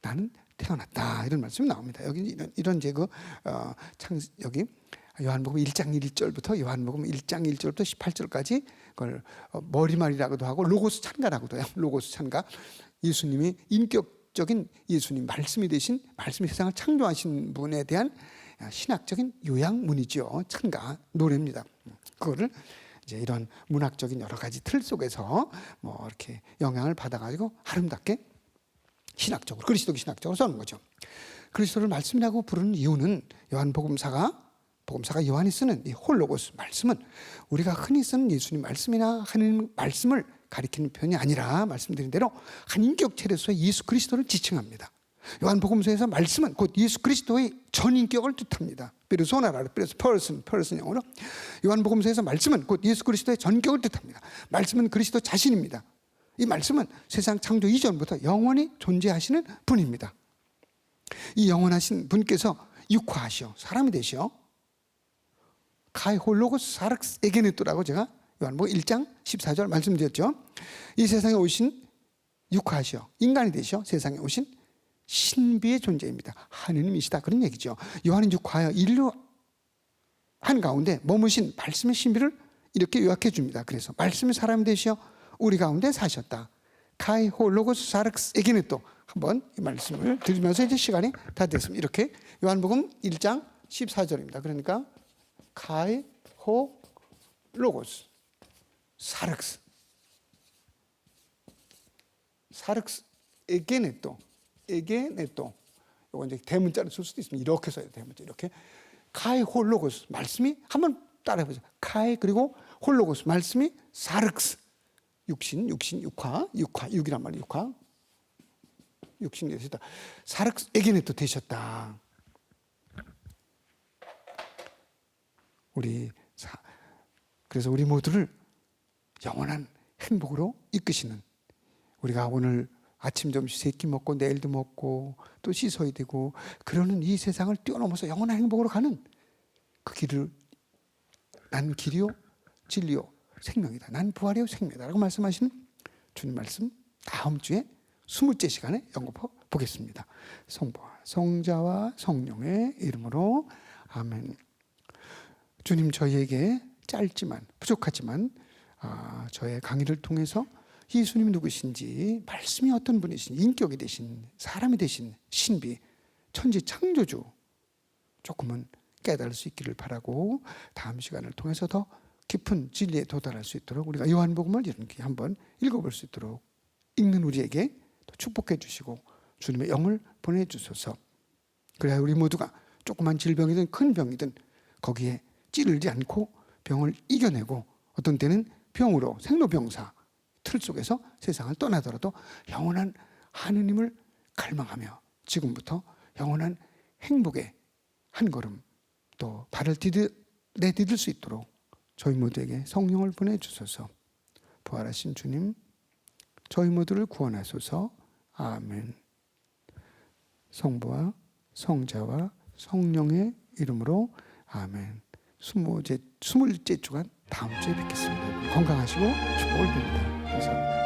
S1: 나는 태어났다. 이런 말씀이 나옵니다. 여기 이런 여기 요한복음 1장 1절부터 요한복음 1장 1절부터 18절까지 그걸 머리말이라고도 하고 로고스 찬가라고도 해요. 로고스 찬가. 예수님이 인격적인 예수님 말씀이 되신 말씀이 세상을 창조하신 분에 대한 신학적인 요양문이죠. 찬가 노래입니다. 그거를 이제 이런 문학적인 여러 가지 틀 속에서 이렇게 영향을 받아가지고 아름답게 신학적으로 그리스도 신학적으로 써는 거죠. 그리스도를 말씀이라고 부르는 이유는 요한복음사가 요한이 쓰는 이 홀로고스 말씀은 우리가 흔히 쓰는 예수님 말씀이나 하나님 말씀을 가리키는 표현이 아니라 말씀드린 대로 한 인격체로서의 예수 그리스도를 지칭합니다. 요한복음서에서 말씀은 곧 예수 그리스도의 전인격을 뜻합니다. 페르소나라, 퍼슨 영어로 요한복음서에서 말씀은 곧 예수 그리스도의 전격을 뜻합니다. 말씀은 그리스도 자신입니다. 이 말씀은 세상 창조 이전부터 영원히 존재하시는 분입니다. 이 영원하신 분께서 육화하시어 사람이 되시어 카이 홀로고스 사락스 에게네토라고 제가 요한복음 1장 14절 말씀드렸죠. 이 세상에 오신 육화하시어 인간이 되시어 세상에 오신 신비의 존재입니다. 하느님이시다 그런 얘기죠. 요한은 육화하여 인류 한가운데 머무신 말씀의 신비를 이렇게 요약해 줍니다. 그래서 말씀이 사람이 되시어 우리 가운데 사셨다. 카이 홀로고스 사락스 에게네토. 한번 이 말씀을 드리면서 이제 시간이 다 됐습니다. 이렇게 요한복음 1장 14절입니다. 그러니까 카이 홀로고스 사락스 에게네토. 요거 이제 대문자로 쓸 수도 있습니다. 이렇게 써야 돼요. 대문자 이렇게 카이 홀로고스 말씀이 한번 따라해보죠. 카이 그리고 홀로고스 말씀이 사르크스 육신 육화 6이란 말이에요. 육신이 되셨다. 사르크스에게는 또 되셨다. 그래서 우리 모두를 영원한 행복으로 이끄시는, 우리가 오늘 아침 점심 세 끼 먹고 내일도 먹고 또 씻어야 되고 그러는 이 세상을 뛰어넘어서 영원한 행복으로 가는 그 길을, 난 길이요 진리요 생명이다, 난 부활이요 생명이다 라고 말씀하시는 주님 말씀 다음 주에 20째 시간에 연구해 보겠습니다. 성부와 성자와 성령의 이름으로 아멘. 주님, 저희에게 짧지만 부족하지만 저의 강의를 통해서 예수님이 누구신지, 말씀이 어떤 분이신지, 인격이 되신, 사람이 되신 신비, 천지 창조주 조금은 깨달을 수 있기를 바라고, 다음 시간을 통해서 더 깊은 진리에 도달할 수 있도록 우리가 요한복음을 이렇게 한번 읽어볼 수 있도록 읽는 우리에게 또 축복해 주시고 주님의 영을 보내주소서. 그래야 우리 모두가 조그만 질병이든 큰 병이든 거기에 찌르지 않고 병을 이겨내고, 어떤 때는 병으로 생로병사 틀 속에서 세상을 떠나더라도 영원한 하느님을 갈망하며 지금부터 영원한 행복의 한 걸음 또 발을 내디딜 수 있도록 저희 모두에게 성령을 보내주소서. 부활하신 주님, 저희 모두를 구원하소서. 아멘. 성부와 성자와 성령의 이름으로 아멘. 20째 주간 다음 주에 뵙겠습니다. 건강하시고 축복을 빕니다. 감사합니다.